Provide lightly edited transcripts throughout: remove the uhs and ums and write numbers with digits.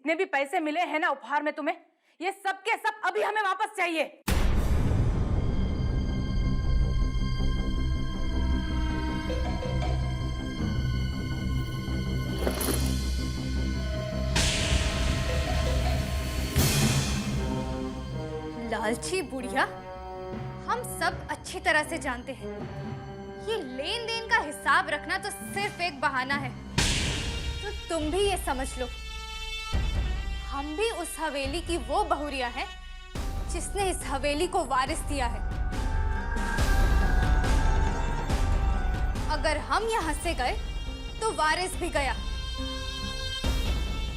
जितने भी पैसे मिले हैं ना उपहार में तुम्हें, ये सब के सब अभी हमें वापस चाहिए। लालची बुढ़िया, हम सब अच्छी तरह से जानते हैं ये लेन देन का हिसाब रखना तो सिर्फ एक बहाना है। तो तुम भी ये समझ लो, हम भी उस हवेली की वो बहुरिया है जिसने इस हवेली को वारिस दिया है। अगर हम यहाँ से गए तो वारिस भी गया,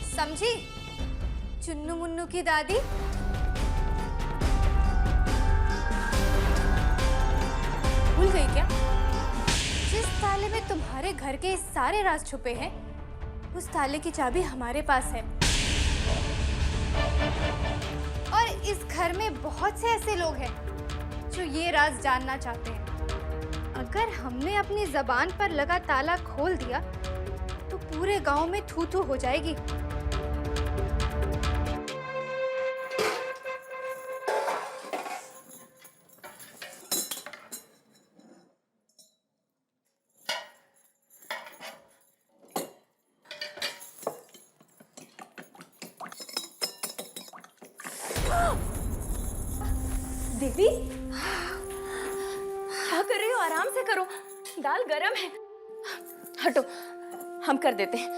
समझी चुन्नू मुन्नू की दादी? भूल गई क्या? जिस ताले में तुम्हारे घर के सारे राज छुपे हैं, उस ताले की चाबी हमारे पास है। और इस घर में बहुत से ऐसे लोग हैं जो ये राज जानना चाहते हैं। अगर हमने अपनी जबान पर लगा ताला खोल दिया तो पूरे गांव में थू थू हो जाएगी। देवी, क्या कर रही हो? आराम से करो, दाल गरम है। हटो, हम कर देते हैं।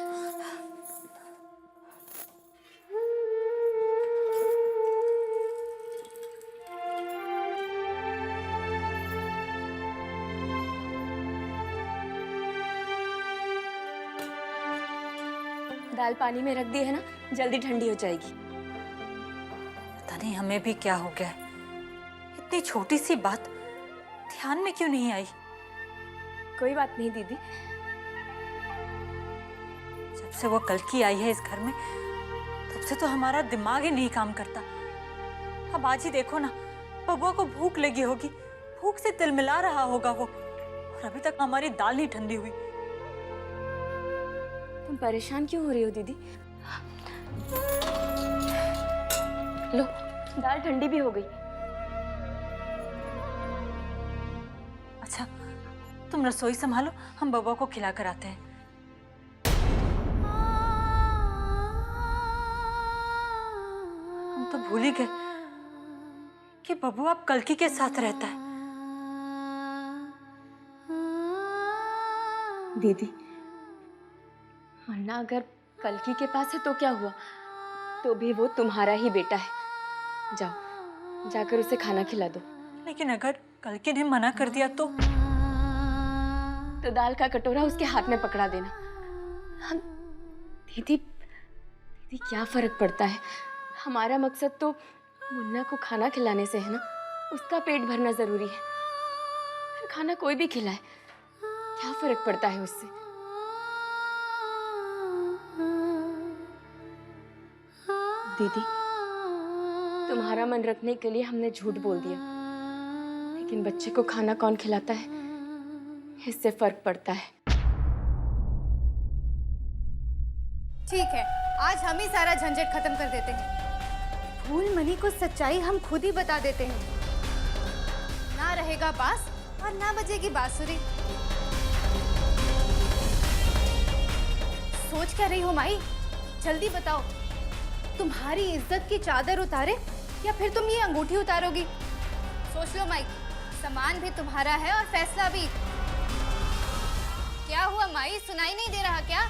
दाल पानी में रख दी है ना, जल्दी ठंडी हो जाएगी। पता नहीं हमें भी क्या हो गया है, इतनी छोटी सी बात ध्यान में क्यों नहीं आई? कोई बात नहीं दीदी। जब से वो कल्कि आई है इस घर में, तब से तो हमारा दिमाग ही नहीं काम करता। अब आज ही देखो ना, बबुआ को भूख लगी होगी, भूख से तिलमिला रहा होगा वो, और अभी तक हमारी दाल नहीं ठंडी हुई। तुम परेशान क्यों हो रही हो दीदी? लो, दाल ठंडी भी हो गई। अच्छा, तुम रसोई संभालो, हम बबुआ को खिला कर आते हैं। हम तो भूल ही गए कि बबुआ अब कल्कि के साथ रहता है। दीदी, मन्ना अगर कल्कि के पास है तो क्या हुआ, तो भी वो तुम्हारा ही बेटा है। जाओ, जाकर उसे खाना खिला दो। लेकिन अगर कल्कि ने मना कर दिया तो दाल का कटोरा उसके हाथ में पकड़ा देना। हम दीदी क्या फर्क पड़ता है? हमारा मकसद तो मुन्ना को खाना खिलाने से है ना, उसका पेट भरना जरूरी है। फिर खाना कोई भी खिलाए, क्या फर्क पड़ता है उससे? दीदी, तुम्हारा मन रखने के लिए हमने झूठ बोल दिया, लेकिन बच्चे को खाना कौन खिलाता है, इससे फर्क पड़ता है। ठीक है, आज हम ही सारा झंझट खत्म कर देते हैं। फूल मनी को सच्चाई हम खुद ही बता देते हैं। ना रहेगा बांस और ना बजेगी बांसुरी। सोच क्या रही हो माई? जल्दी बताओ, तुम्हारी इज्जत की चादर उतारे या फिर तुम ये अंगूठी उतारोगी? सोच लो माई, सामान भी तुम्हारा है और फैसला भी। क्या हुआ माई, सुनाई नहीं दे रहा क्या?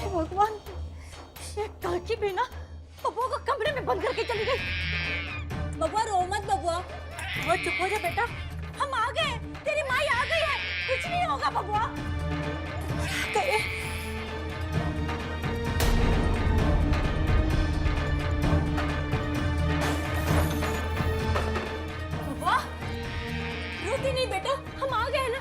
भगवान, ये कल्कि भी ना बबुआ को कमरे में बंद करके चली गई। बबुआ रो मत, बबुआ चुप हो जा बेटा, हम आ गए, तेरी माई आ गई है, कुछ नहीं होगा बबुआ। क्या करे? बबुआ रोती नहीं बेटा, हम आ गए ना,